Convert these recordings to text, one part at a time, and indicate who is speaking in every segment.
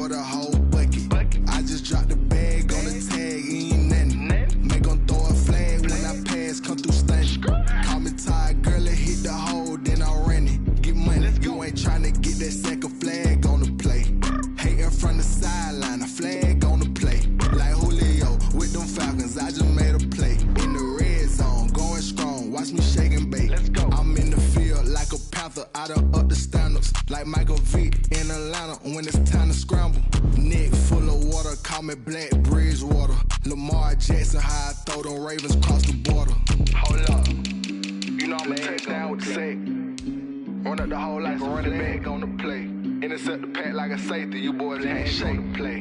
Speaker 1: scored a whole bucket. I just dropped the bag on the tag, ain't nothing. Make 'em throw a flag when I pass, come through stunning. Call me tired, girl, it hit the hole, then I ran it. Get money, you ain't tryna get that second flag on the play. Hating from the sideline, a flag on the play. Like Julio with them Falcons, I just made a play. In the red zone, going strong, watch me shake and bake. I'm in the field like a panther, I done up the standards. Like Michael Vick in Atlanta when it's time to scramble. Neck full of water, call me Black Bridgewater. Lamar Jackson, how I throw them Ravens across the border. Hold up, you know I'm a touchdown with the sack. Run up the hole like a running back on the play. Intercept the pack like a safety, you boys can't shake the play.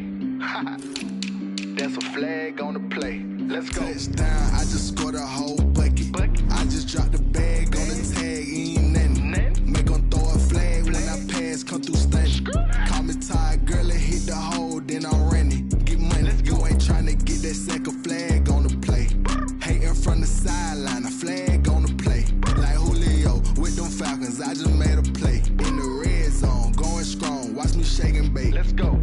Speaker 1: That's a flag on the play. Let's go. Touchdown, I just scored a whole bucket. I just dropped the bag on the tag, ain't nothing. Make 'em throw a flag when I pass, come through stunning. Call me tired, girl, it hit the hole, then I ran it. Get money, you ain't tryna get that second flag on the play. Hating from the sideline, a flag on the play. Like Julio with them Falcons, I just made a play. In the red zone, going strong, watch me shake and bake. Let's go.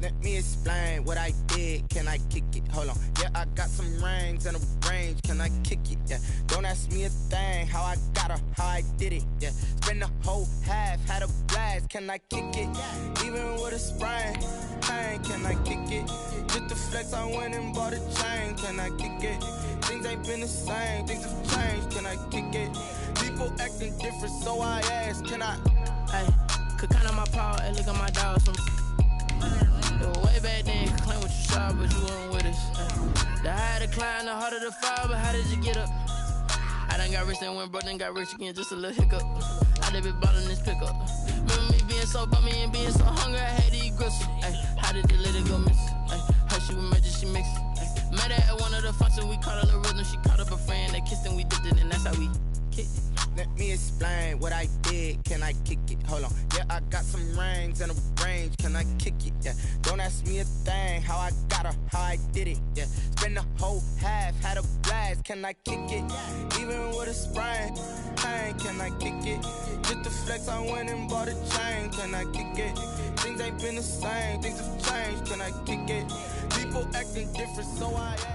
Speaker 2: Let me explain what I did. Can I kick it? Hold on. Yeah, I got some rings and a range. Can I kick it? Yeah. Don't ask me a thing. How I got her, how I did it. Yeah. Spend the whole half, had a blast. Can I kick it? Even with a sprain. Pain, can I kick it? Just the flex, I went and bought a chain. Can I kick it? Things ain't been the same. Things have changed. Can I kick it? People acting different, so I ask. Can I?
Speaker 3: Hey, could count on my power and look at my dog. Way back then, you could claim what you saw, but you weren't with us. The higher the climb, the harder the fall, but how did you get up? I done got rich, then went broke, then got rich again, just a little hiccup. I done been ballin' this pickup. Remember me being so bummy and being so hungry, I had to eat gristle. Ay, how did you let it go miss? Her she was magic, she mixed. Met her at one of the functions, we caught a little rhythm, she caught up a friend, they kissed and we dipped it, and that's how we kicked it.
Speaker 2: Let me explain what I did. Can I kick it? Hold on. Yeah, I got some rings and a range. Can I kick it? Yeah. Don't ask me a thing. How I got her, how I did it. Yeah. Spend the whole half, had a blast. Can I kick it? Even with a sprain. Pain, can I kick it? Just the flex, I went and bought a chain. Can I kick it? Things ain't been the same. Things have changed. Can I kick it? People acting different, so I ask.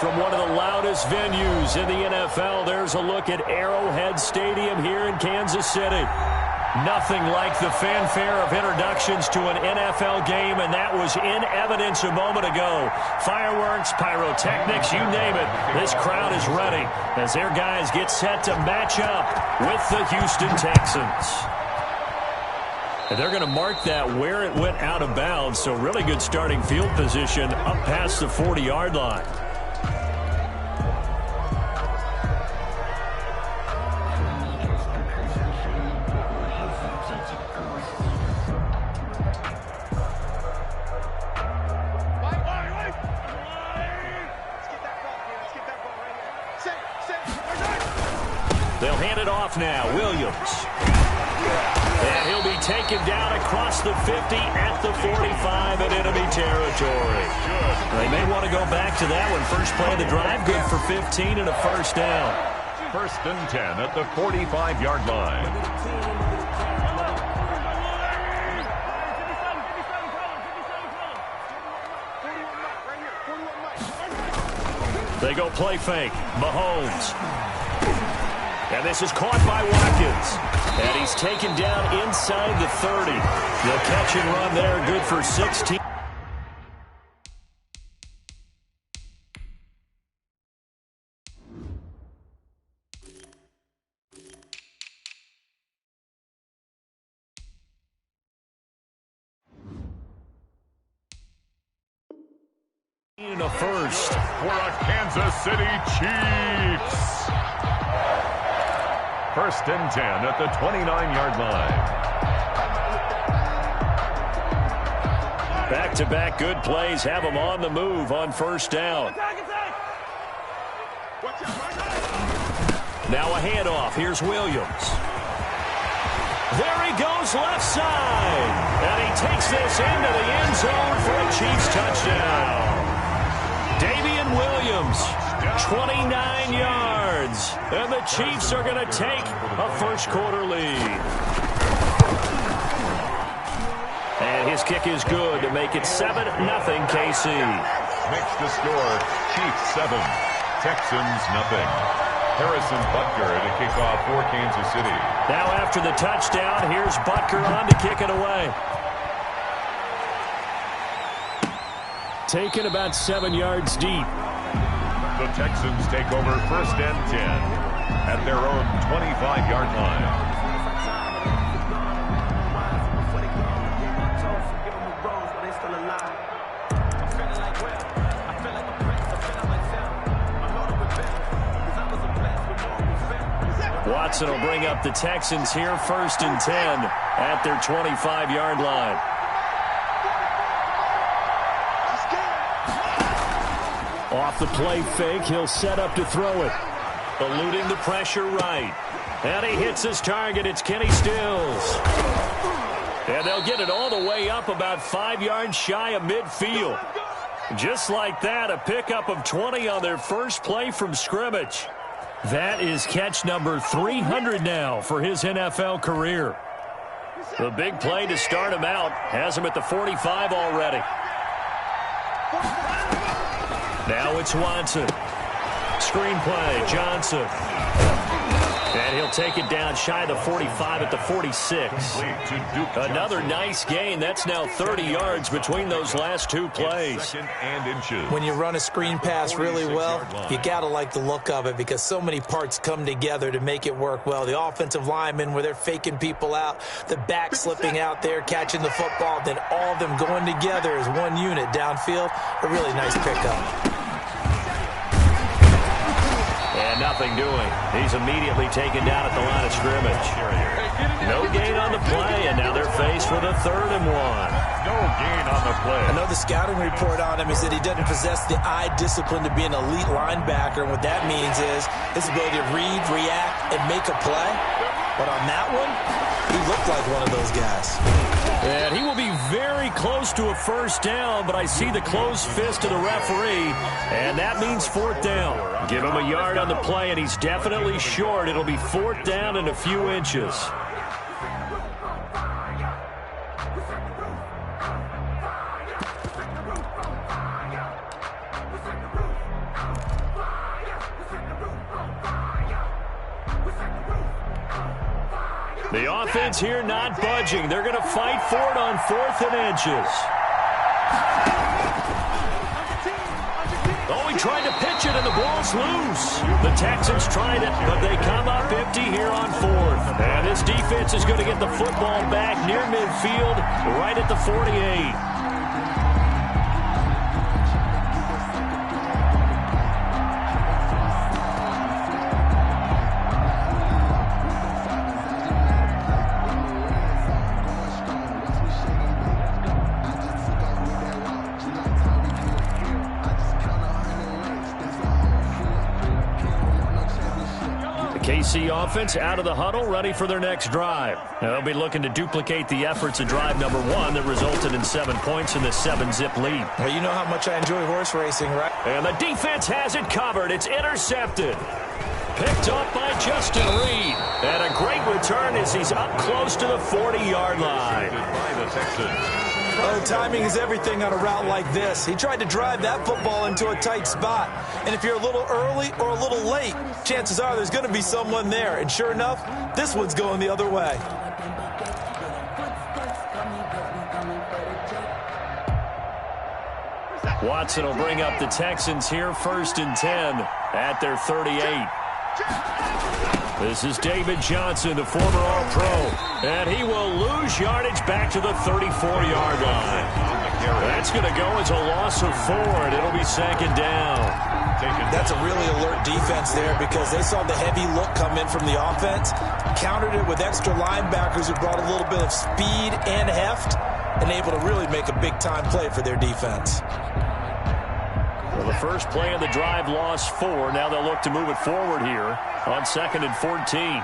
Speaker 4: From one of the loudest venues in the NFL, there's a look at Arrowhead Stadium here in Kansas City. Nothing like the fanfare of introductions to an NFL game, and that was in evidence a moment ago. Fireworks, pyrotechnics, you name it. This crowd is ready as their guys get set to match up with the Houston Texans. And they're going to mark that where it went out of bounds, so really good starting field position up past the 40-yard line. They'll hand it off now. Williams. And he'll be taken down across the 50 at the 45 in enemy territory. They may want to go back to that one. First play of the drive, good for 15 and a first down.
Speaker 5: First and 10 at the 45-yard line.
Speaker 4: They go play fake. Mahomes. And this is caught by Watkins. And he's taken down inside the 30. The catch and run there, good for 16. In a first
Speaker 5: for a Kansas City Chiefs. First and 10 at the 29-yard line.
Speaker 4: Back-to-back good plays have them on the move on first down. Now a handoff. Here's Williams. There he goes left side. And he takes this into the end zone for a Chiefs touchdown. Damian Williams, 29 yards. And the Chiefs are going to take a first-quarter lead. And his kick is good to make it 7-0 KC.
Speaker 5: Makes the score Chiefs 7, Texans nothing. Harrison Butker to kick off for Kansas City.
Speaker 4: Now after the touchdown, here's Butker on to kick it away. Taken about 7 yards deep.
Speaker 5: The Texans take over 1st and 10 at their own 25-yard line.
Speaker 4: Watson will bring up the Texans here 1st and 10 at their 25-yard line. Off the play fake, he'll set up to throw it. Eluding the pressure right. And he hits his target. It's Kenny Stills. And they'll get it all the way up about 5 yards shy of midfield. Just like that, a pickup of 20 on their first play from scrimmage. That is catch number 300 now for his NFL career. The big play to start him out has him at the 45 already. Now it's Watson. Screen play, Johnson. And he'll take it down shy of the 45 at the 46. Another nice gain. That's now 30 yards between those last two plays.
Speaker 6: When you run a screen pass really well, you got to like the look of it because so many parts come together to make it work well. The offensive linemen where they're faking people out, the back slipping out there, catching the football, then all of them going together as one unit downfield. A really nice pickup.
Speaker 4: And nothing doing. He's immediately taken down at the line of scrimmage. No gain on the play, and now they're faced with a 3rd and 1.
Speaker 5: No gain on the play.
Speaker 6: I know the scouting report on him is that he doesn't possess the eye discipline to be an elite linebacker, and what that means is his ability to read, react, and make a play. But on that one, he looked like one of those guys.
Speaker 4: And he will be very close to a 1st down, but I see the closed fist of the referee, and that means 4th down. Give him a yard on the play, and he's definitely short. It'll be 4th down and a few inches. The offense here not budging. They're going to fight for it on 4th and inches. Oh, he tried to pitch it, and the ball's loose. The Texans tried it, but they come up empty here on 4th. And this defense is going to get the football back near midfield, right at the 48. KC offense out of the huddle, ready for their next drive. Now, they'll be looking to duplicate the efforts of drive number 1 that resulted in 7 points in the 7-zip lead.
Speaker 6: Well, you know how much I enjoy horse racing, right?
Speaker 4: And the defense has it covered. It's intercepted. Picked up by Justin Reed. And a great return as he's up close to the 40-yard line.
Speaker 5: By the Texans.
Speaker 6: Oh, timing is everything on a route like this. He tried to drive that football into a tight spot. And if you're a little early or a little late, chances are there's going to be someone there. And sure enough, this one's going the other way.
Speaker 4: Watson will bring up the Texans here 1st and 10 at their 38. This is David Johnson, the former All-Pro, and he will lose yardage back to the 34-yard line. That's going to go as a loss of 4, and it'll be 2nd down.
Speaker 6: That's a really alert defense there because they saw the heavy look come in from the offense, countered it with extra linebackers who brought a little bit of speed and heft, and able to really make a big-time play for their defense.
Speaker 4: Well, the first play of the drive lost 4. Now they'll look to move it forward here on 2nd and 14.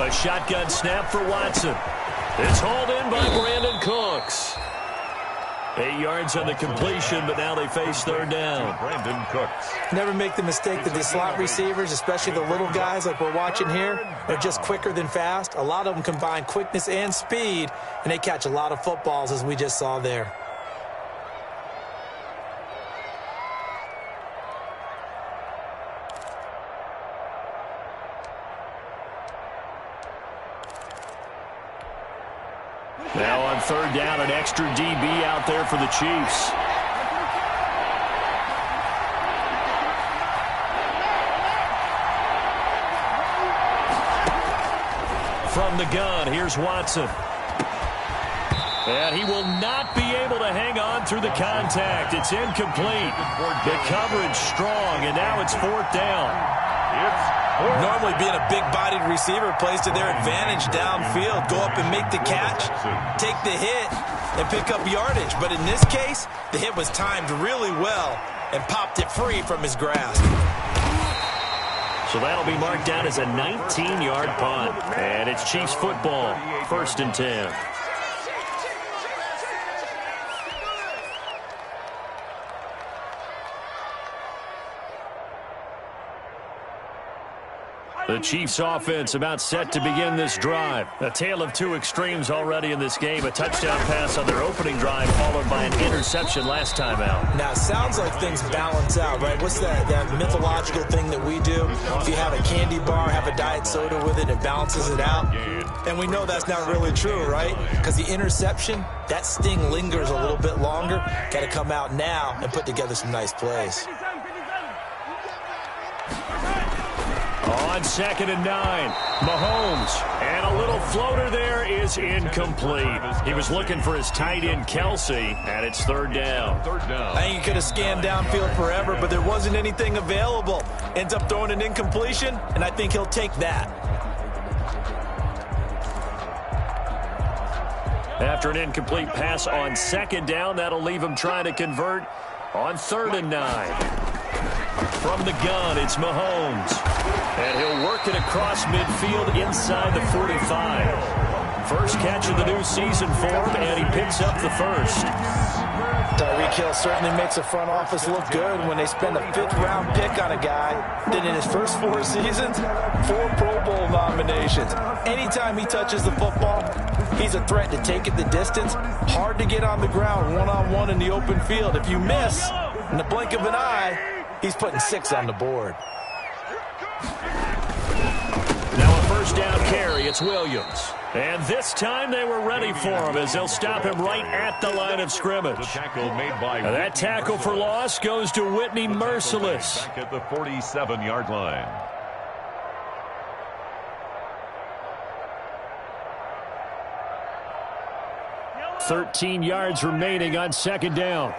Speaker 4: A shotgun snap for Watson. It's hauled in by Brandon Cooks. 8 yards on the completion, but now they face third down.
Speaker 5: Brandon Cooks.
Speaker 6: Never make the mistake that the slot receivers, especially the little guys like we're watching here, are just quicker than fast. A lot of them combine quickness and speed, and they catch a lot of footballs, as we just saw there.
Speaker 4: Now on third down, an extra DB out there for the Chiefs. From the gun, here's Watson. And he will not be able to hang on through the contact. It's incomplete. The coverage strong, and now it's fourth down.
Speaker 6: Normally being a big-bodied receiver plays to their advantage downfield. Go up and make the catch, take the hit, and pick up yardage. But in this case, the hit was timed really well and popped it free from his grasp.
Speaker 4: So that'll be marked down as a 19-yard punt. And it's Chiefs football, 1st and 10. The Chiefs offense about set to begin this drive. A tale of two extremes already in this game. A touchdown pass on their opening drive followed by an interception last time out.
Speaker 6: Now, it sounds like things balance out, right? What's that mythological thing that we do? If you have a candy bar, have a diet soda with it, it balances it out. And we know that's not really true, right? Because the interception, that sting lingers a little bit longer. Got to come out now and put together some nice plays.
Speaker 4: On 2nd and 9, Mahomes. And a little floater there is incomplete. He was looking for his tight end, Kelsey, and it's third down.
Speaker 6: I think he could have scanned downfield forever, but there wasn't anything available. Ends up throwing an incompletion, and I think he'll take that.
Speaker 4: After an incomplete pass on 2nd down, that'll leave him trying to convert on 3rd and 9. From the gun, it's Mahomes. And he'll work it across midfield inside the 45. First catch of the new season for him, and he picks up the first.
Speaker 6: Tyreek Hill certainly makes the front office look good when they spend a 5th-round pick on a guy. Then in his first 4 seasons, 4 Pro Bowl nominations. Anytime he touches the football, he's a threat to take it the distance. Hard to get on the ground one-on-one in the open field. If you miss, in the blink of an eye, he's putting 6 on the board.
Speaker 4: Now a first down carry, it's Williams. And this time they were ready for him as they'll stop him right at the line of scrimmage.
Speaker 5: The tackle made by
Speaker 4: that tackle for loss goes to Whitney Merciless.
Speaker 5: Back at the 47-yard line.
Speaker 4: $13 yards remaining on 2nd down.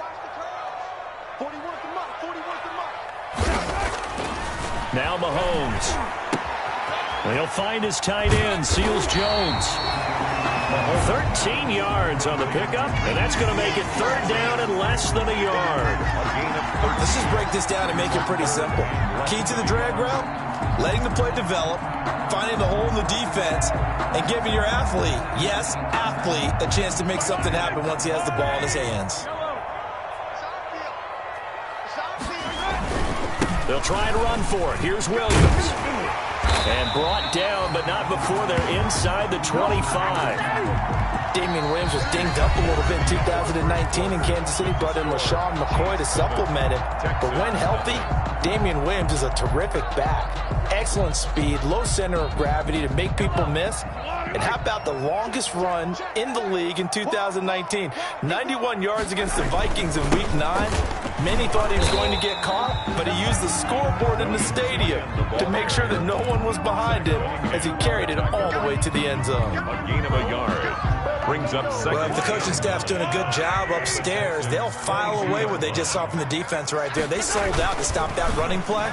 Speaker 4: Now Mahomes. He'll find his tight end, Seals Jones. 13 yards on the pickup, and that's going to make it 3rd down and less than a yard.
Speaker 6: Let's just break this down and make it pretty simple. Key to the drag route, letting the play develop, finding the hole in the defense, and giving your athlete, yes, athlete, a chance to make something happen once he has the ball in his hands.
Speaker 4: They'll try and run for it. Here's Williams. And brought down, but not before they're inside the 25.
Speaker 6: Damian Williams was dinged up a little bit in 2019 in Kansas City. Brought in LaShawn McCoy to supplement him. But when healthy, Damian Williams is a terrific back. Excellent speed, low center of gravity to make people miss. And how about the longest run in the league in 2019? 91 yards against the Vikings in Week 9. Many thought he was going to get caught, but he used the scoreboard in the stadium to make sure that no one was behind him as he carried it all the way to the end zone.
Speaker 5: A gain of a yard. Brings up 2nd.
Speaker 6: Well, if the coaching staff's doing a good job upstairs, they'll file away what they just saw from the defense right there. They sold out to stop that running play.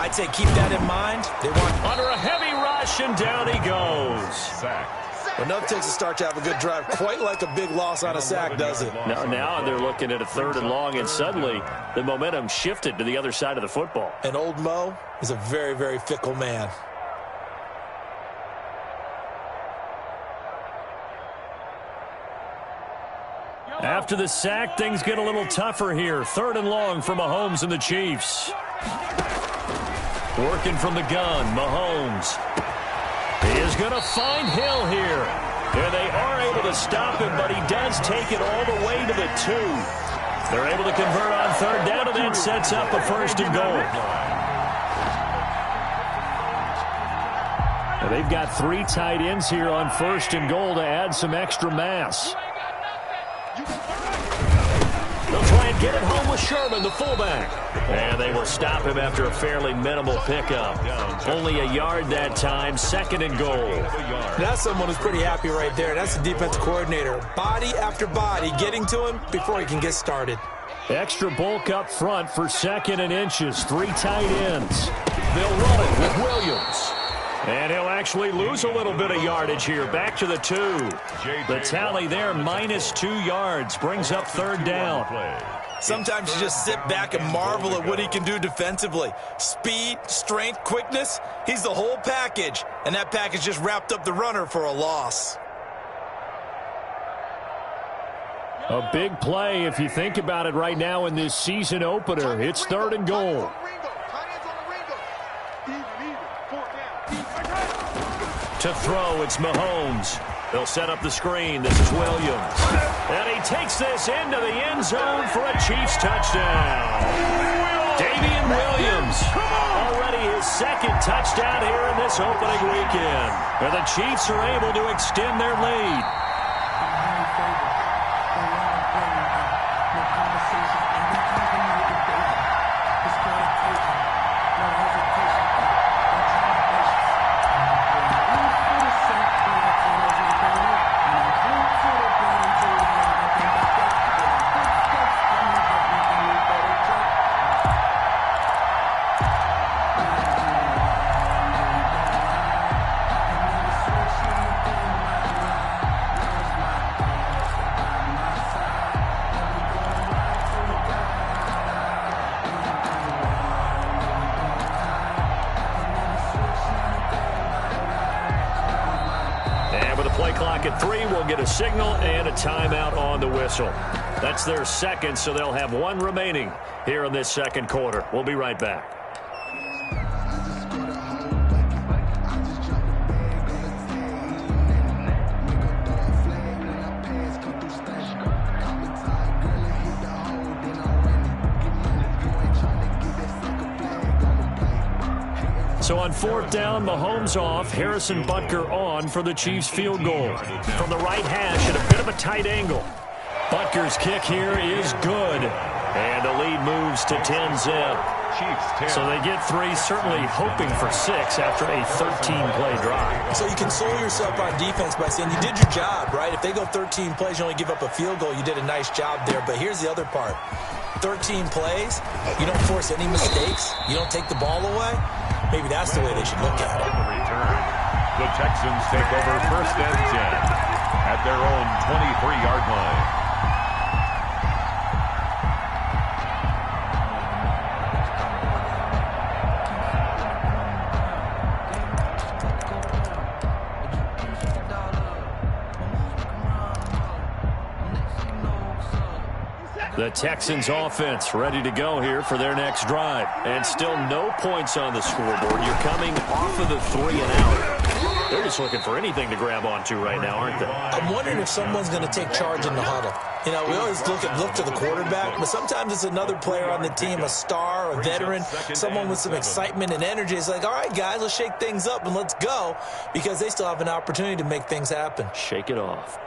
Speaker 6: I'd say keep that in mind. They want
Speaker 4: under a heavy rush, and down he goes.
Speaker 5: Sacked.
Speaker 6: Enough takes a start to have a good drive, quite like a big loss on a sack, does it?
Speaker 4: Now they're looking at a 3rd and long, and suddenly the momentum shifted to the other side of the football.
Speaker 6: And old Mo is a very, very fickle man.
Speaker 4: after the sack, things get a little tougher here. 3rd and long for Mahomes and the Chiefs. Working from the gun, Mahomes. He is going to find Hill here. And they are able to stop him, but he does take it all the way to the 2. They're able to convert on 3rd down, and that sets up a 1st and goal. Now they've got 3 tight ends here on 1st and goal to add some extra mass. They'll try and get it home with Sherman, the fullback. And they will stop him after a fairly minimal pickup. Only a yard that time, 2nd and goal.
Speaker 6: That's someone who's pretty happy right there. That's the defensive coordinator. Body after body getting to him before he can get started.
Speaker 4: Extra bulk up front for 2nd and inches. 3 tight ends. They'll run it with Williams. And he'll actually lose a little bit of yardage here. Back to the 2. The tally there, -2 yards. Brings up 3rd down.
Speaker 6: Sometimes you just sit back and marvel at what he can do defensively. Speed, strength, quickness. He's the whole package. And that package just wrapped up the runner for a loss.
Speaker 4: A big play if you think about it right now in this season opener. It's 3rd and goal. To throw, it's Mahomes. They'll set up the screen. This is Williams. And he takes this into the end zone for a Chiefs touchdown. Damian Williams. Already his 2nd touchdown here in this opening weekend. And the Chiefs are able to extend their lead. At 3, we'll get a signal and a timeout on the whistle. That's their 2nd, so they'll have 1 remaining here in this 2nd quarter. We'll be right back. So on 4th down, Mahomes off, Harrison Butker on for the Chiefs field goal. From the right hash at a bit of a tight angle. Butker's kick here is good. And the lead moves to 10-zip. So they get 3, certainly hoping for 6 after a 13-play drive.
Speaker 6: So you console yourself on defense by saying you did your job, right? If they go 13 plays, you only give up a field goal, you did a nice job there. But here's the other part. 13 plays, you don't force any mistakes, you don't take the ball away. Maybe that's the way they should look at it.
Speaker 5: The Texans take over 1st and 10 at their own 23-yard line.
Speaker 4: The Texans offense ready to go here for their next drive. And still no points on the scoreboard. You're coming off of the 3 and out. They're just looking for anything to grab onto right now, aren't they?
Speaker 6: I'm wondering if someone's going to take charge in the huddle. You know, we always look to the quarterback, but sometimes it's another player on the team, a star, a veteran, someone with some excitement and energy. It's like, all right, guys, let's shake things up and let's go, because they still have an opportunity to make things happen.
Speaker 4: Shake it off.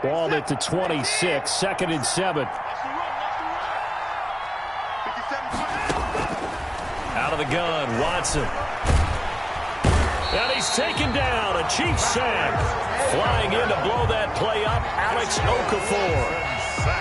Speaker 4: Ball at the 26, 2nd and 7. Out of the gun, Watson. And he's taken down, a Chiefs sack. Flying in to blow that play up, Alex Okafor.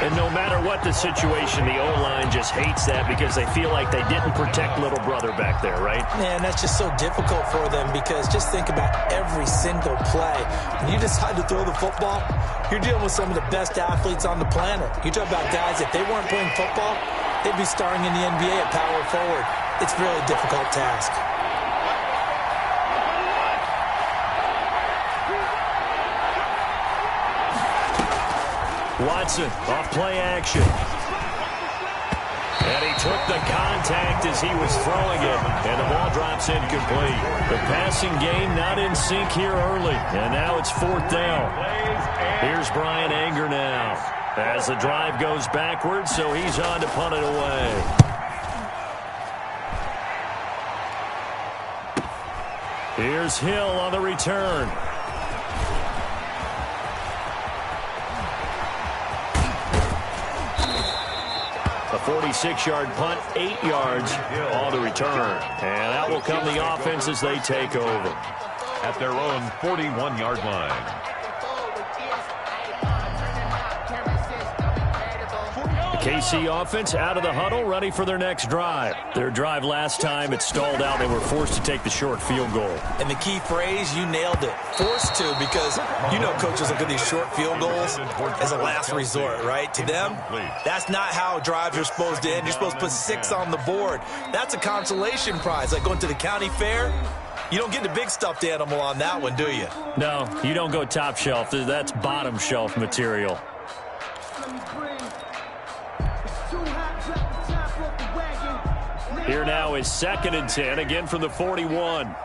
Speaker 4: And no matter what the situation, the O-line just hates that because they feel like they didn't protect little brother back there, right?
Speaker 6: Man, that's just so difficult for them, because just think about every single play. When you decide to throw the football, you're dealing with some of the best athletes on the planet. You talk about guys, if they weren't playing football, they'd be starring in the NBA at power forward. It's a really difficult task.
Speaker 4: Watson off play action. And he took the contact as he was throwing it, and the ball drops incomplete. The passing game not in sync here early, and now it's 4th down. Here's Brian Anger now as the drive goes backwards, so he's on to punt it away. Here's Hill on the return. A 46-yard punt, 8 yards on the return. And out will come the offense as they take over.
Speaker 5: At their own 41-yard line.
Speaker 4: The KC offense out of the huddle, ready for their next drive. Their drive last time, it stalled out. They were forced to take the short field goal.
Speaker 6: And the key phrase, you nailed it. Forced to, because you know coaches look at these short field goals as a last resort, right? To them, that's not how drives are supposed to end. You're supposed to put 6 on the board. That's a consolation prize. Like going to the county fair, you don't get the big stuffed animal on that one, do you?
Speaker 4: No, you don't go top shelf. That's bottom shelf material. Here now is 2nd and 10, again from the 41.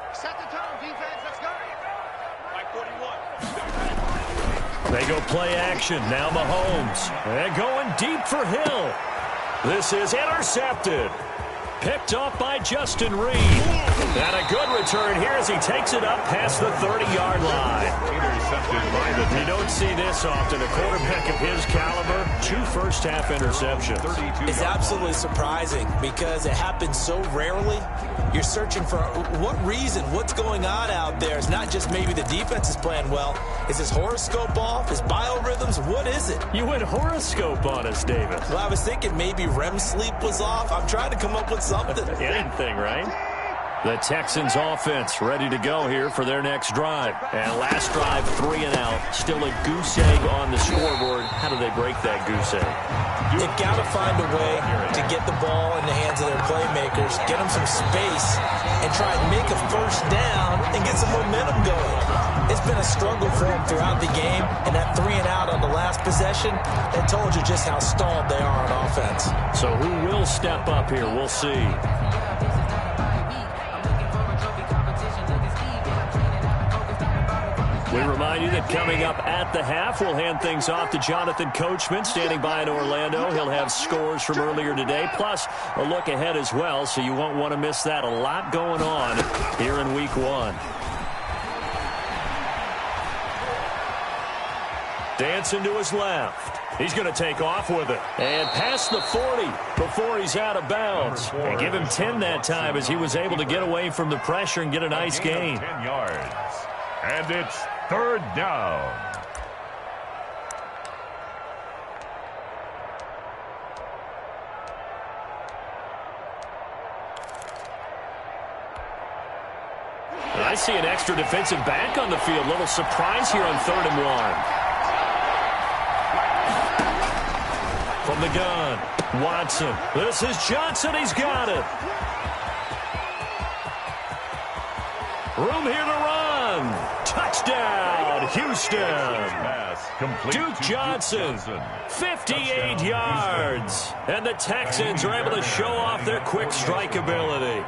Speaker 4: They go play action. Now Mahomes. And going deep for Hill. This is intercepted. Picked off by Justin Reed. And a good return here as he takes it up past the 30-yard line. You don't see this often. A quarterback of his caliber, 2 first-half interceptions.
Speaker 6: It's absolutely surprising because it happens so rarely. You're searching for what reason, what's going on out there. It's not just maybe the defense is playing well. Is his horoscope off? His biorhythms? What is it?
Speaker 4: You went horoscope on us, David.
Speaker 6: Well, I was thinking maybe REM sleep was off. I'm trying to come up with something.
Speaker 4: Anything, right? The Texans offense ready to go here for their next drive. And last drive, 3 and out. Still a goose egg on the scoreboard. How do they break that goose egg?
Speaker 6: They've got to find a way to get the ball in the hands of their playmakers, get them some space, and try and make a first down and get some momentum going. It's been a struggle for them throughout the game, and that 3 and out on the last possession, that told you just how stalled they are on offense.
Speaker 4: So who will step up here? We'll see. We remind you that coming up at the half, we'll hand things off to Jonathan Coachman, standing by in Orlando. He'll have scores from earlier today, plus a look ahead as well, so you won't want to miss that. A lot going on here in Week 1. Dancing to his left. He's going to take off with it. And past the 40 before he's out of bounds. And give him 10 that time as he was able to get away from the pressure and get a nice gain.
Speaker 5: 10 yards. And it's 3rd down.
Speaker 4: I see an extra defensive back on the field. Little surprise here on 3rd and 1. From the gun, Watson. This is Johnson. He's got it. Room here to run. Touchdown, Houston. Duke Johnson, 58 yards. And the Texans are able to show off their quick strike ability.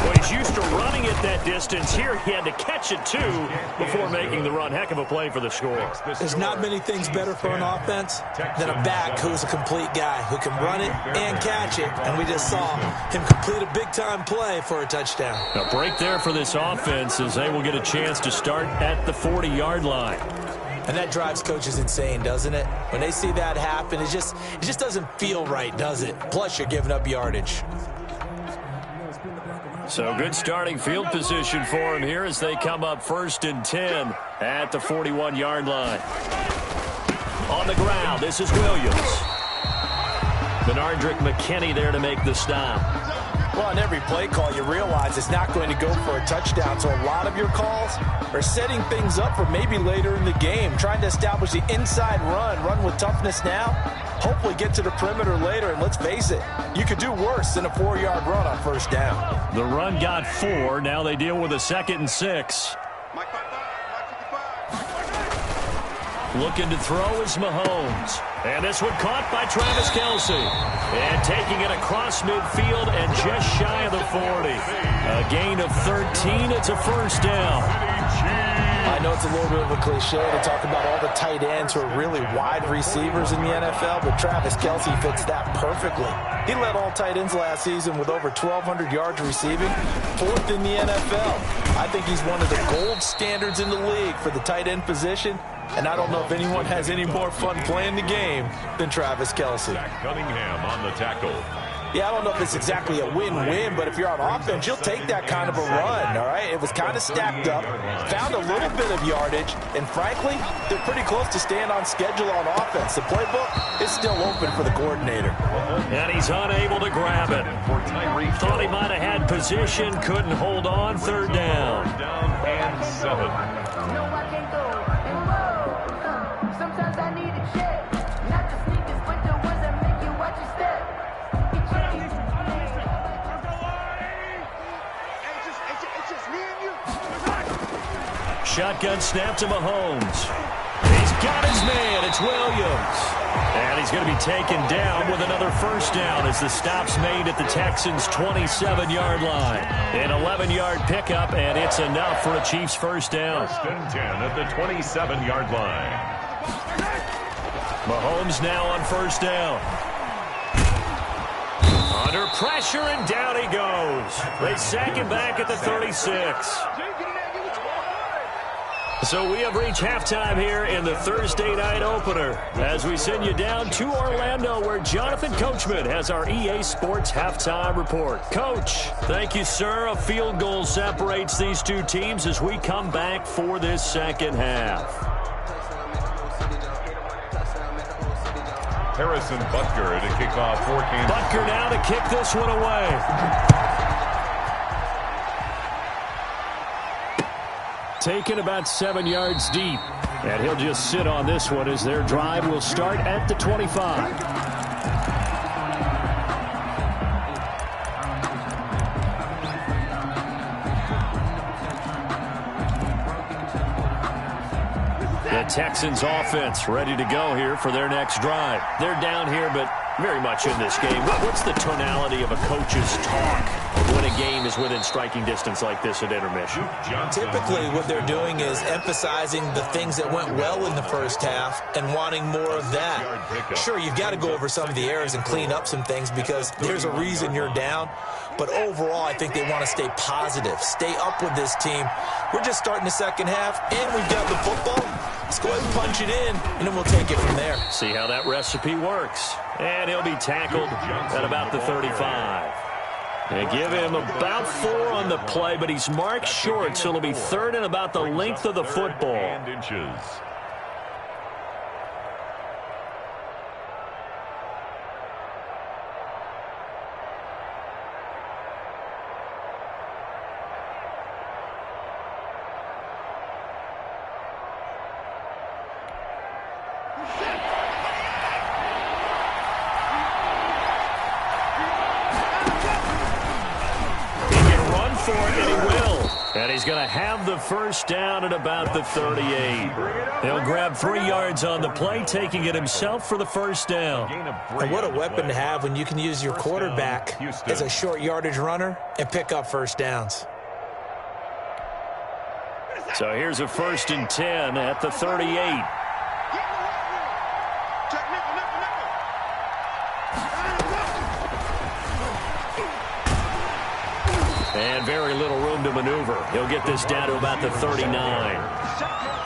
Speaker 4: Well, he's used to running it that distance. Here he had to catch it, too, before making the run. Heck of a play for the score.
Speaker 6: There's not many things better for an offense than a back who's a complete guy who can run it and catch it. And we just saw him complete a big-time play for a touchdown.
Speaker 4: A break there for this offense as they will get a chance to start at the 40-yard line.
Speaker 6: And that drives coaches insane, doesn't it? When they see that happen, it just doesn't feel right, does it? Plus, you're giving up yardage.
Speaker 4: So good starting field position for him here as they come up 1st and 10 at the 41-yard line. On the ground, this is Williams. Benardrick McKinney there to make the stop.
Speaker 6: Well, on every play call, you realize it's not going to go for a touchdown. So a lot of your calls are setting things up for maybe later in the game, trying to establish the inside run with toughness now, hopefully get to the perimeter later. And let's face it, you could do worse than a 4-yard run on 1st down.
Speaker 4: The run got 4. Now they deal with a 2nd and 6. Looking to throw is Mahomes. And this one caught by Travis Kelce. And taking it across midfield and just shy of the 40. A gain of 13. It's a first down.
Speaker 6: I know it's a little bit of a cliche to talk about all the tight ends who are really wide receivers in the NFL, but Travis Kelce fits that perfectly. He led all tight ends last season with over 1,200 yards receiving, 4th in the NFL. I think he's one of the gold standards in the league for the tight end position, and I don't know if anyone has any more fun playing the game than Travis Kelce.
Speaker 5: Zach Cunningham on the tackle.
Speaker 6: Yeah, I don't know if it's exactly a win-win, but if you're on offense, you'll take that kind of a run, all right? It was kind of stacked up, found a little bit of yardage, and frankly, they're pretty close to staying on schedule on offense. The playbook is still open for the coordinator.
Speaker 4: And he's unable to grab it. Thought he might have had position, couldn't hold on, 3rd down.
Speaker 5: Down and 7.
Speaker 7: Sometimes I need a check, not the sneakers, but the ones that make you watch your step.
Speaker 4: Shotgun snap to Mahomes. He's got his man. It's Williams. And he's going to be taken down with another first down as the stop's made at the Texans' 27-yard line. An 11-yard pickup, and it's enough for a Chiefs first down.
Speaker 5: 1st and 10 at the 27-yard line.
Speaker 4: Mahomes now on first down. Under pressure, and down he goes. They sack him back at the 36. So we have reached halftime here in the Thursday night opener as we send you down to Orlando where Jonathan Coachman has our EA Sports halftime report. Coach, thank you, sir. A field goal separates these two teams as we come back for this second half.
Speaker 5: Harrison Butker to kick off for Kansas.
Speaker 4: Butker now to kick this one away. Taken about 7 yards deep. And he'll just sit on this one as their drive will start at the 25. The Texans offense ready to go here for their next drive. They're down here, but very much in this game. What's the tonality of a coach's talk when a game is within striking distance like this at intermission?
Speaker 6: Typically, what they're doing is emphasizing the things that went well in the first half and wanting more of that. Sure, you've got to go over some of the errors and clean up some things because there's a reason you're down. But overall, I think they want to stay positive, stay up with this team. We're just starting the second half, and we've got the football. Let's go ahead and punch it in, and then we'll take it from there.
Speaker 4: See how that recipe works. And he'll be tackled at about the 35. They give him about 4 on the play, but he's marked short, so it'll be 3rd and about the length of the football. And he's going to have the first down at about the 38. He'll grab 3 yards on the play, taking it himself for the first down.
Speaker 6: And what a weapon to have when you can use your quarterback as a short yardage runner and pick up first downs.
Speaker 4: So here's a 1st and 10 at the 38. And very little room to maneuver. He'll get this down to about the 39.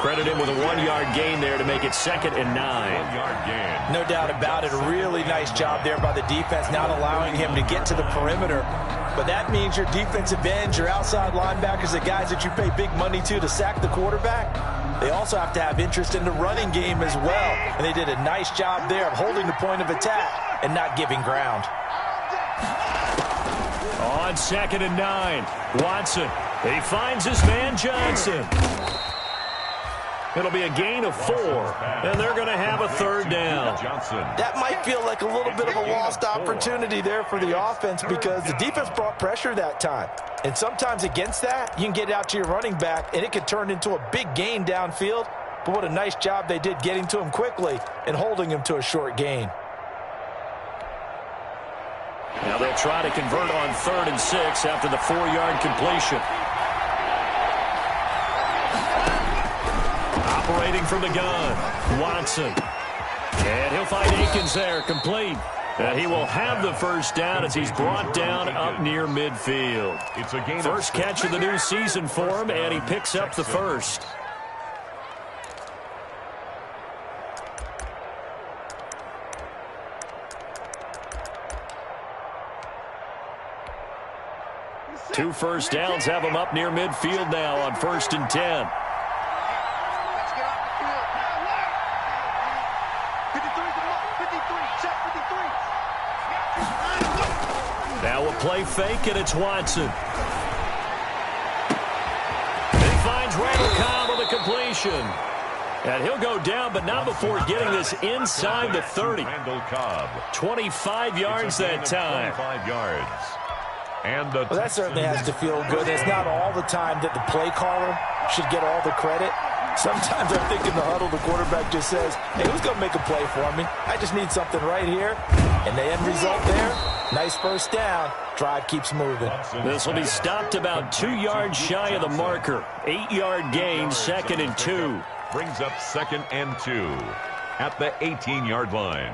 Speaker 4: Credit him with a 1-yard gain there to make it 2nd and 9.
Speaker 6: No doubt about it. A really nice job there by the defense, not allowing him to get to the perimeter. But that means your defensive ends, your outside linebackers, the guys that you pay big money to sack the quarterback, they also have to have interest in the running game as well. And they did a nice job there of holding the point of attack and not giving ground.
Speaker 4: On 2nd and 9, Watson. He finds his man Johnson. It'll be a gain of 4, and they're going to have a 3rd down.
Speaker 6: That might feel like a little bit of a lost opportunity there for the offense because the defense brought pressure that time. And sometimes against that, you can get out to your running back, and it could turn into a big gain downfield but what a nice job they did getting to him quickly and holding him to a short gain.
Speaker 4: Now they'll try to convert on 3rd and 6 after the 4-yard completion. Operating from the gun, Watson. And he'll find Akins there, complete. He will have the first down as he's brought down up near midfield.
Speaker 5: It's a gain
Speaker 4: first catch of the new season for him, and he picks up the first. Two first downs have him up near midfield now on 1st and 10. Now a play fake, and it's Watson. He finds Randall Cobb with a completion. And he'll go down, but not before getting this inside the 30.
Speaker 5: Randall Cobb.
Speaker 4: 25 yards that time.
Speaker 5: 25 yards. And
Speaker 6: well, that certainly has to feel good. It's not all the time that the play caller should get all the credit. Sometimes I think in the huddle, the quarterback just says, hey, who's going to make a play for me? I just need something right here. And the end result there, nice first down. Drive keeps moving.
Speaker 4: This will be stopped about 2 yards shy of the marker. 8-yard gain, 2nd and 2.
Speaker 5: Brings up 2nd and 2 at the 18-yard line.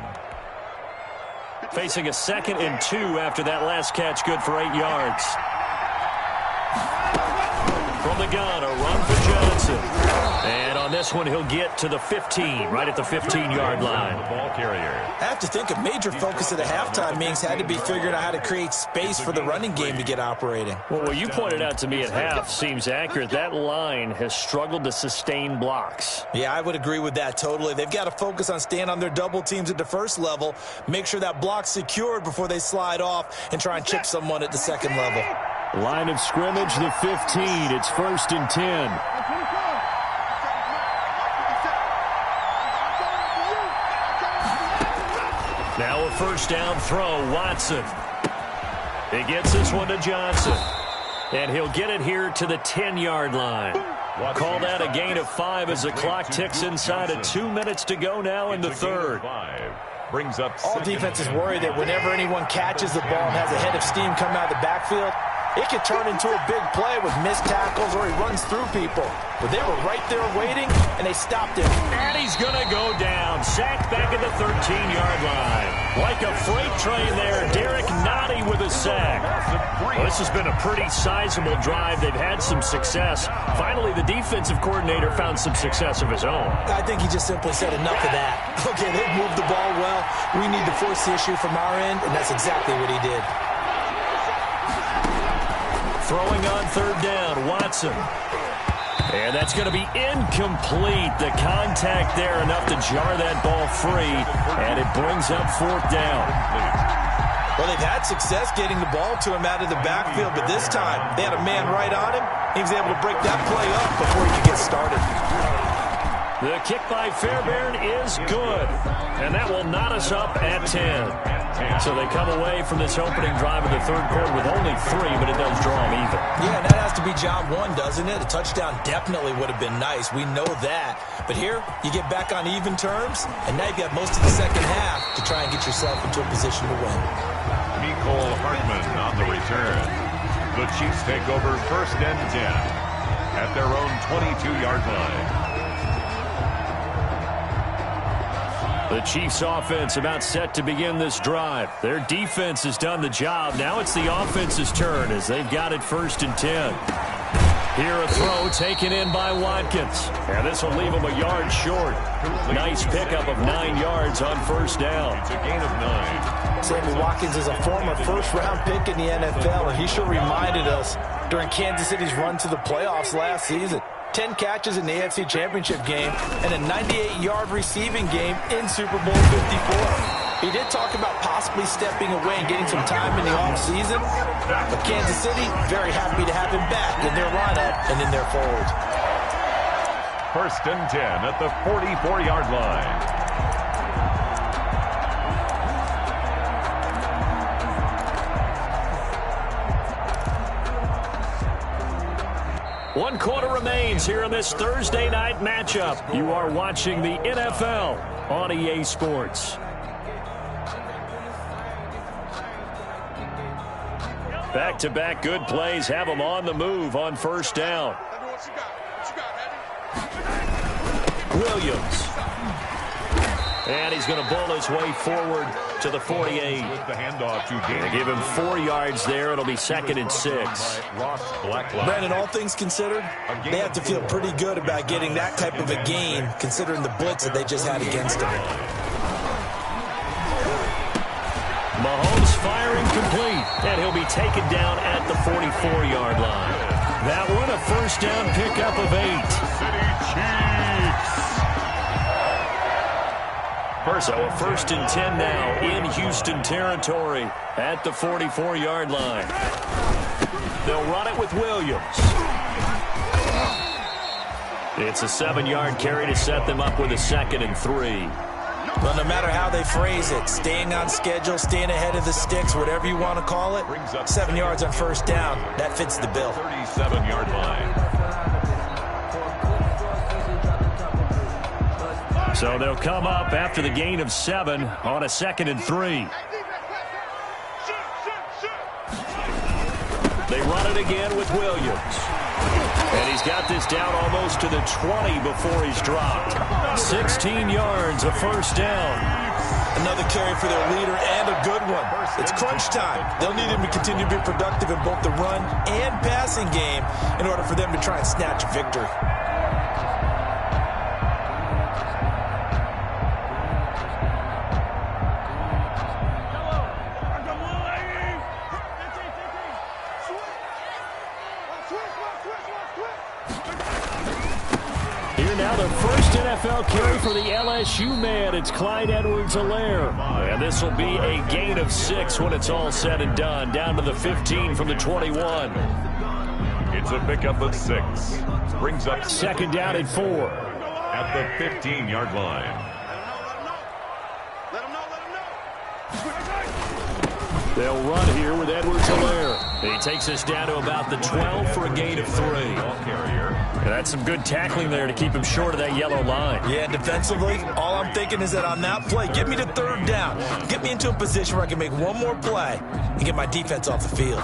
Speaker 4: Facing a 2nd and 2 after that last catch, good for 8 yards. From the gun, a run for Johnson. And on this one, he'll get to the 15, right at the 15-yard line.
Speaker 5: The ball carrier.
Speaker 6: I have to think a major focus of the halftime meetings had to be figuring out how to create space for the running game to get operating.
Speaker 4: Well, what you pointed out to me at half seems accurate. That line has struggled to sustain blocks.
Speaker 6: Yeah, I would agree with that totally. They've got to focus on staying on their double teams at the first level, make sure that block's secured before they slide off and try and chip someone at the second level.
Speaker 4: Line of scrimmage, the 15. It's 1st and 10. Now a first down throw, Watson. He gets this one to Johnson. And he'll get it here to the 10-yard line. Call that a gain of 5 as the clock ticks inside of 2 minutes to go now in the 3rd.
Speaker 5: Brings up
Speaker 6: all defenses worry that whenever anyone catches the ball and has a head of steam coming out of the backfield, it could turn into a big play with missed tackles or he runs through people. But they were right there waiting, and they stopped him.
Speaker 4: And he's going to go down. Sacked back at the 13-yard line. Like a freight train there, Derek Nottie with a sack. Well, this has been a pretty sizable drive. They've had some success. Finally, the defensive coordinator found some success of his own.
Speaker 6: I think he just simply said enough of that. Okay, they've moved the ball well. We need to force the issue from our end, and that's exactly what he did.
Speaker 4: Throwing on 3rd down, Watson. And that's going to be incomplete. The contact there enough to jar that ball free, and it brings up 4th down.
Speaker 6: Well, they've had success getting the ball to him out of the backfield, but this time they had a man right on him. He was able to break that play up before he could get started.
Speaker 4: The kick by Fairbairn is good, and that will knot us up at 10. So they come away from this opening drive in the 3rd quarter with only 3, but it does draw them even.
Speaker 6: Yeah, and that has to be job 1, doesn't it? A touchdown definitely would have been nice. We know that. But here, you get back on even terms, and now you've got most of the second half to try and get yourself into a position to win.
Speaker 5: Mecole Hardman on the return. The Chiefs take over 1st and 10 at their own 22-yard line.
Speaker 4: The Chiefs offense about set to begin this drive. Their defense has done the job. Now it's the offense's turn as they've got it 1st and 10. Here a throw taken in by Watkins. And this will leave him a yard short. Nice pickup of 9 yards on 1st down.
Speaker 5: It's a gain of 9.
Speaker 6: Sammy Watkins is a former first-round pick in the NFL, and he sure reminded us during Kansas City's run to the playoffs last season. 10 catches in the AFC Championship game and a 98-yard receiving game in Super Bowl 54. He did talk about possibly stepping away and getting some time in the offseason, but Kansas City very happy to have him back in their lineup and in their fold.
Speaker 5: 1st and 10 at the 44-yard line.
Speaker 4: 1 quarter remains here in this Thursday night matchup. You are watching the NFL on EA Sports. Back-to-back good plays have them on the move on first down. Williams. And he's going to bull his way forward to the 48.
Speaker 5: With the handoff to
Speaker 4: They give him 4 yards there. It'll be 2nd and 6.
Speaker 6: Brandon, all things considered, they have to feel pretty good about getting that type of a gain, considering the blitz that they just had against them.
Speaker 4: Mahomes firing complete, and he'll be taken down at the 44-yard line. That one a first down pickup of 8. So a 1st and 10 now in Houston territory at the 44-yard line. They'll run it with Williams. It's a 7-yard carry to set them up with a 2nd and 3.
Speaker 6: Well, no matter how they phrase it, staying on schedule, staying ahead of the sticks, whatever you want to call it, 7 yards on first down, that fits the bill.
Speaker 5: 37-yard line.
Speaker 4: So they'll come up after the gain of 7 on a 2nd and 3. They run it again with Williams. And he's got this down almost to the 20 before he's dropped. 16 yards, a first down.
Speaker 6: Another carry for their leader and a good one. It's crunch time. They'll need him to continue to be productive in both the run and passing game in order for them to try and snatch a victory.
Speaker 4: Now the first NFL carry for the LSU man. It's Clyde Edwards-Helaire. And this will be a gain of 6 when it's all said and done. Down to the 15 from the 21.
Speaker 5: It's a pickup of 6. Brings up
Speaker 4: 2nd down and 4.
Speaker 5: At the 15-yard line.
Speaker 4: They'll run here with Edwards-Helaire. He takes us down to about the 12 for a gain of 3. And that's some good tackling there to keep him short of that yellow line.
Speaker 6: Yeah, defensively, all I'm thinking is that on that play, get me to 3rd down. Get me into a position where I can make one more play and get my defense off the field.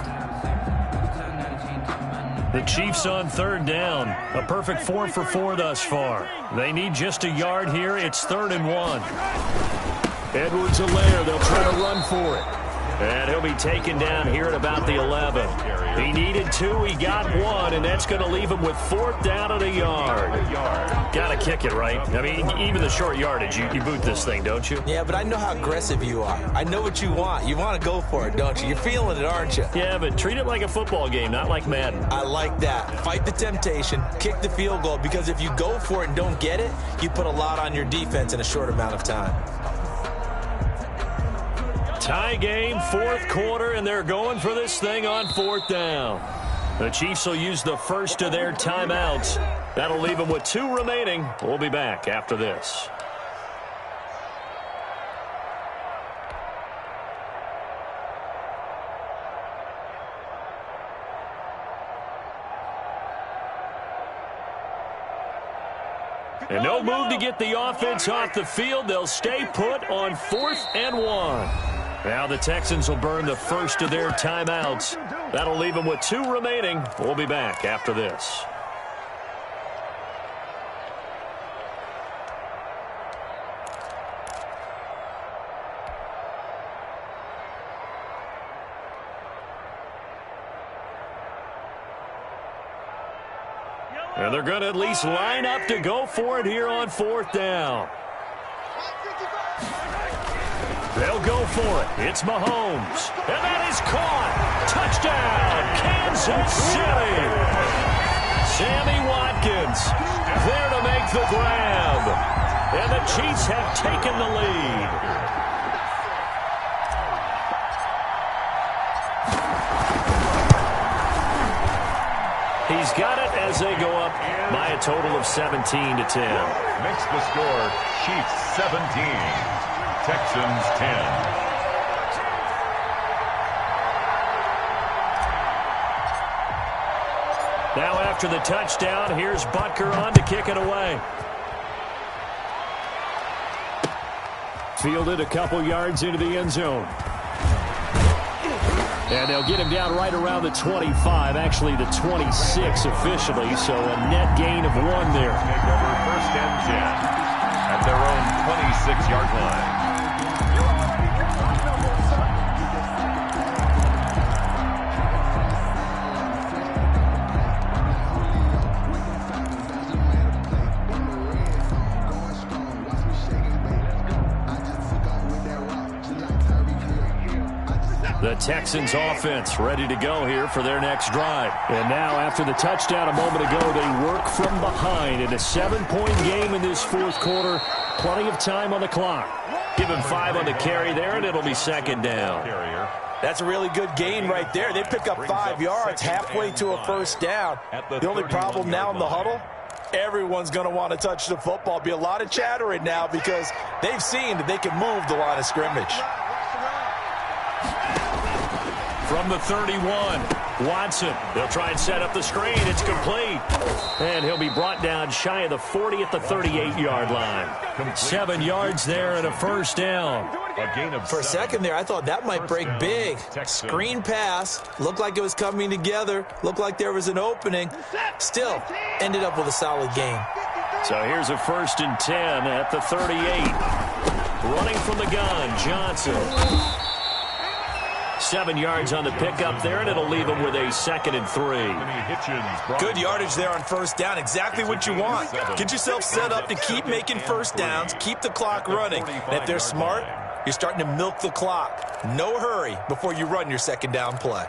Speaker 4: The Chiefs on 3rd down. A perfect 4 for 4 thus far. They need just a yard here. It's 3rd and 1. Edwards-Helaire, they'll try to run for it. And he'll be taken down here at about the 11. He needed 2, he got 1, and that's going to leave him with 4th down and a yard. Got to kick it, right? I mean, even the short yardage, you boot this thing, don't you?
Speaker 6: Yeah, but I know how aggressive you are. I know what you want. You want to go for it, don't you? You're feeling it, aren't you?
Speaker 4: Yeah, but treat it like a football game, not like Madden.
Speaker 6: I like that. Fight the temptation, kick the field goal, because if you go for it and don't get it, you put a lot on your defense in a short amount of time.
Speaker 4: Tie game, 4th quarter, and they're going for this thing on 4th down. The Chiefs will use the first of their timeouts. That'll leave them with 2 remaining. We'll be back after this. And no move to get the offense off the field. They'll stay put on 4th and 1. Now the Texans will burn the first of their timeouts. That'll leave them with 2 remaining. We'll be back after this. And they're going to at least line up to go for it here on 4th down. They'll go for it. It's Mahomes. And that is caught. Touchdown, Kansas City. Sammy Watkins there to make the grab. And the Chiefs have taken the lead. He's got it as they go up by a total of 17-10.
Speaker 5: Makes the score Chiefs 17. Texans 10.
Speaker 4: Now after after the touchdown. Here's Butker on to kick it away. Fielded a couple yards into the end zone. And they'll get him down right around the 25, actually the 26 officially, so a net gain of 1 there.
Speaker 5: Take over first and 10 at their own 26-yard line.
Speaker 4: The Texans offense ready to go here for their next drive. And now after the touchdown a moment ago, they work from behind in a 7-point game in this fourth quarter. Plenty of time on the clock. Give him 5 on the carry there, and it'll be second down.
Speaker 6: That's a really good gain right there. They pick up 5 yards halfway to a first down. The only problem now in the huddle, everyone's going to want to touch the football. Be a lot of chattering now because they've seen that they can move the line of scrimmage.
Speaker 4: From the 31, Watson. They'll try and set up the screen. It's complete. And he'll be brought down shy of the 40 at the 38-yard line. 7 yards there and a first down.
Speaker 6: For a second there, I thought that might break big. Screen pass. Looked like it was coming together. Looked like there was an opening. Still, ended up with a solid gain.
Speaker 4: So here's a 1st and 10 at the 38. Running from the gun, Johnson. 7 yards on the pickup there, and it'll leave him with a 2nd and 3.
Speaker 6: Good yardage there on first down. Exactly what you want. Get yourself set up to keep making first downs, keep the clock running. And if they're smart, you're starting to milk the clock. No hurry before you run your second down play.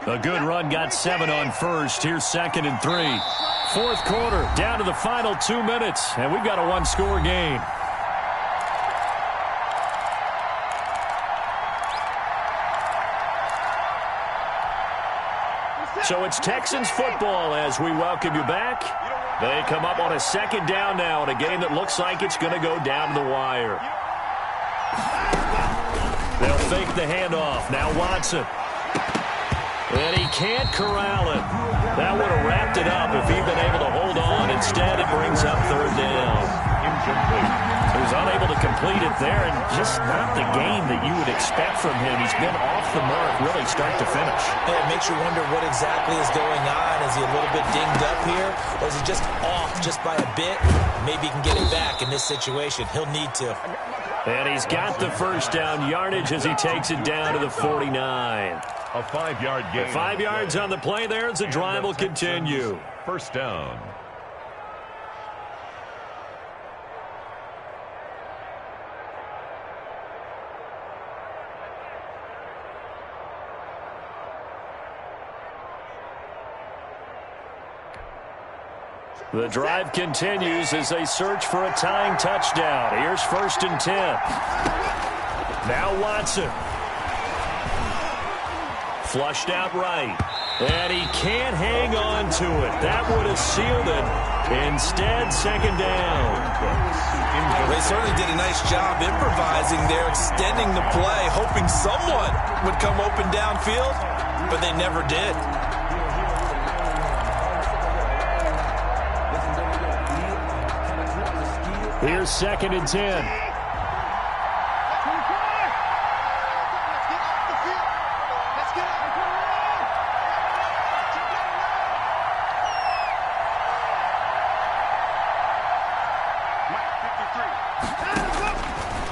Speaker 4: A good run got 7 on first. Here's 2nd and 3. Fourth quarter, down to the final 2 minutes, and we've got a 1-score game. So it's Texans football as we welcome you back. They come up on a 2nd down now in a game that looks like it's going to go down to the wire. They'll fake the handoff. Now Watson. And he can't corral it. That would have wrapped it up if he'd been able to hold on. Instead, it brings up 3rd down. He was unable to complete it there, and just not the game that you would expect from him. He's been off the mark really start to finish.
Speaker 6: It makes you wonder what exactly is going on. Is he a little bit dinged up here, or is he just off just by a bit? Maybe he can get it back in this situation. He'll need to.
Speaker 4: And he's got the first down yardage as he takes it down to the 49.
Speaker 5: A 5-yard gain.
Speaker 4: 5 yards on the play there as the drive will continue.
Speaker 5: First down.
Speaker 4: The drive continues as they search for a tying touchdown. Here's 1st and 10. Now Watson. Flushed out right. And he can't hang on to it. That would have sealed it. Instead, 2nd down.
Speaker 6: They certainly did a nice job improvising there, extending the play, hoping someone would come open downfield, but they never did.
Speaker 4: Here's 2nd and 10.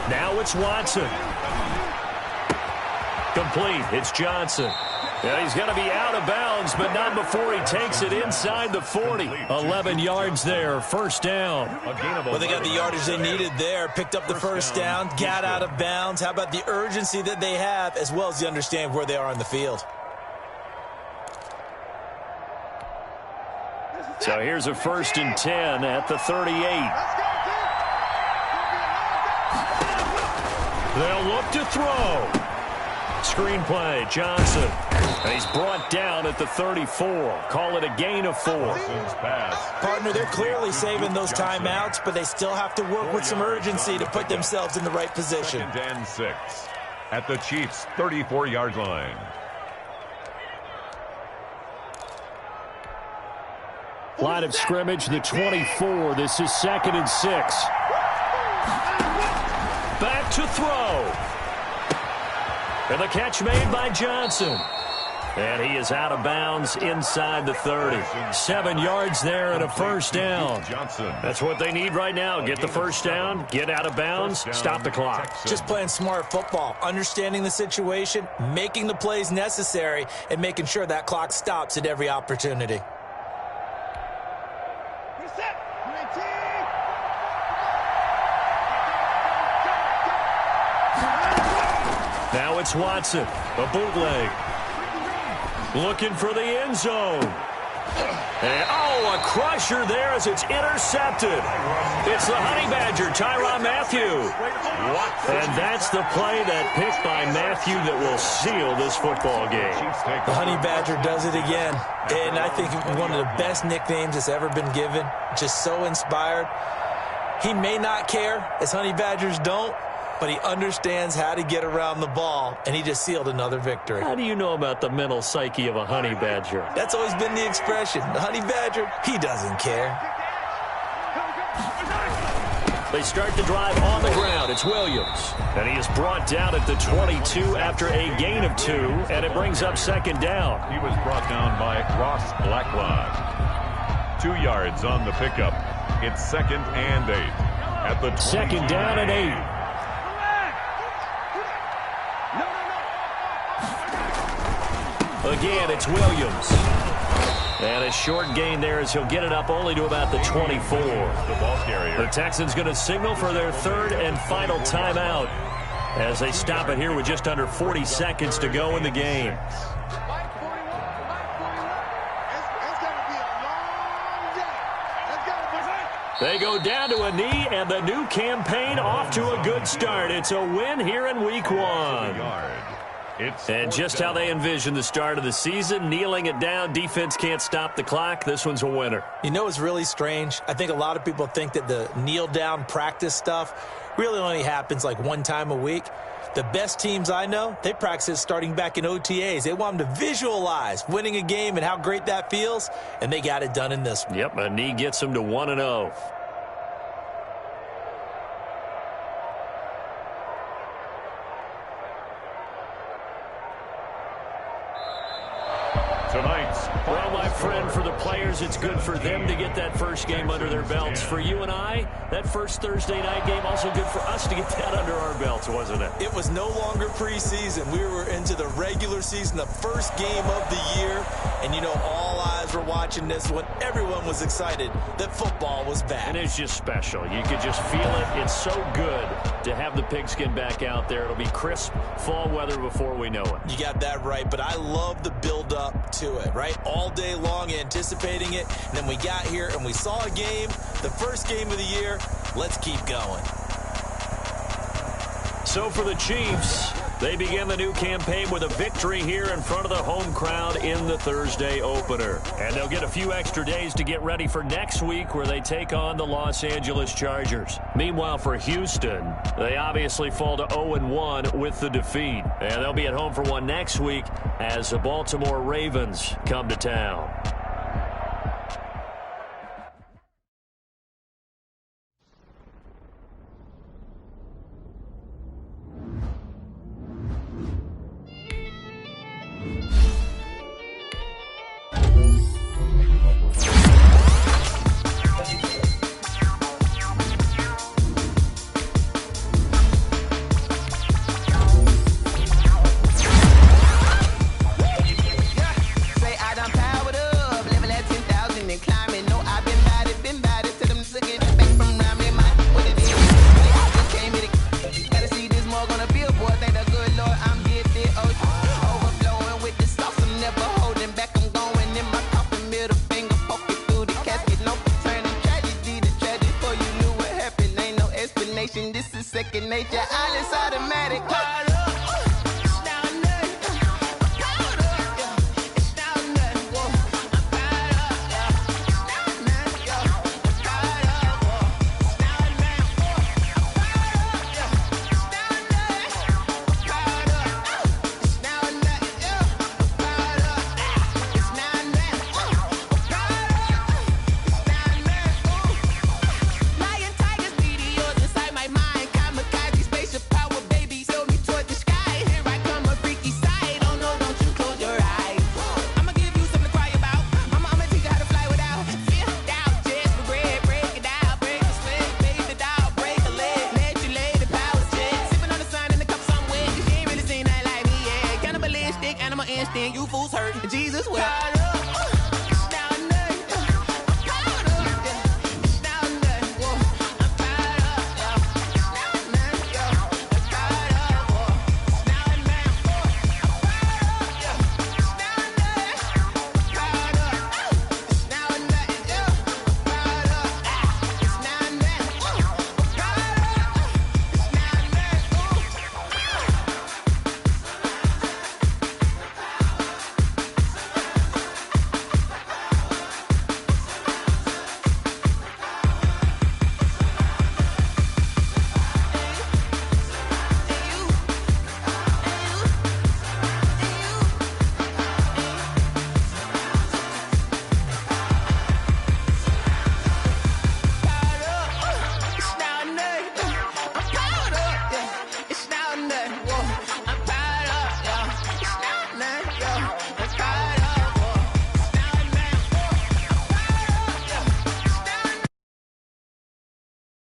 Speaker 4: Now it's Watson. Complete. It's Johnson. Yeah, he's going to be out of bounds, but not before he takes it inside the 40. 11 yards there, 1st down.
Speaker 6: Well, they got the yardage they needed there, picked up the first down, got out of bounds. How about the urgency that they have, as well as they understand where they are on the field?
Speaker 4: So here's a 1st and 10 at the 38. They'll look to throw. Screenplay, Johnson. And he's brought down at the 34. Call it a gain of 4.
Speaker 6: Partner, they're clearly saving those timeouts, but they still have to work with some urgency to put themselves in the right position.
Speaker 5: 2nd and 6 at the Chiefs' 34-yard line.
Speaker 4: Line of scrimmage, the 24. This is 2nd and 6. Back to throw. And the catch made by Johnson. And he is out of bounds inside the 30. 7 yards there and a first down. That's what they need right now. Get the first down, get out of bounds, stop the clock.
Speaker 6: Just playing smart football, understanding the situation, making the plays necessary, and making sure that clock stops at every opportunity.
Speaker 4: Now it's Watson, a bootleg. Looking for the end zone. And, a crusher there as it's intercepted. It's the Honey Badger, Tyrann Mathieu. And that's the play that picked by Mathieu that will seal this football game.
Speaker 6: The Honey Badger does it again. And I think one of the best nicknames that's ever been given. Just so inspired. He may not care, as Honey Badgers don't, but he understands how to get around the ball, and he just sealed another victory.
Speaker 4: How do you know about the mental psyche of a Honey Badger?
Speaker 6: That's always been the expression. The Honey Badger, he doesn't care.
Speaker 4: They start the drive on the ground. It's Williams. And he is brought down at the 22 after a gain of 2, and it brings up 2nd down.
Speaker 5: He was brought down by Ross Blacklod. 2 yards on the pickup. It's 2nd and 8. At the
Speaker 4: 2nd down and 8. Again, it's Williams. And a short gain there as he'll get it up only to about the 24. The Texans going to signal for their 3rd and final timeout as they stop it here with just under 40 seconds to go in the game. They go down to a knee, and the new campaign off to a good start. It's a win here in Week 1. And just how they envision the start of the season, kneeling it down, defense can't stop the clock. This one's a winner.
Speaker 6: You know what's really strange? I think a lot of people think that the kneel-down practice stuff really only happens like 1 time a week. The best teams I know, they practice it starting back in OTAs. They want them to visualize winning a game and how great that feels, and they got it done in this one.
Speaker 4: Yep, a knee gets them to 1-0. Well, my friend, for the players, it's good for them to get that first game under their belts. For you and I, that first Thursday night game, also good for us to get that under our belts, wasn't it?
Speaker 6: It was no longer preseason. We were into the regular season, the first game of the year. And, you know, all eyes were watching this one. Everyone was excited that football was back.
Speaker 4: And it's just special. You could just feel it. It's so good to have the pigskin back out there. It'll be crisp fall weather before we know it.
Speaker 6: You got that right, but I love the build-up to it, right? All day long anticipating it, and then we got here and we saw a game, the first game of the year. Let's keep going.
Speaker 4: So for the Chiefs, they begin the new campaign with a victory here in front of the home crowd in the Thursday opener. And they'll get a few extra days to get ready for next week where they take on the Los Angeles Chargers. Meanwhile, for Houston, they obviously fall to 0-1 with the defeat. And they'll be at home for one next week as the Baltimore Ravens come to town.
Speaker 8: then you fools hurt. Jesus, well.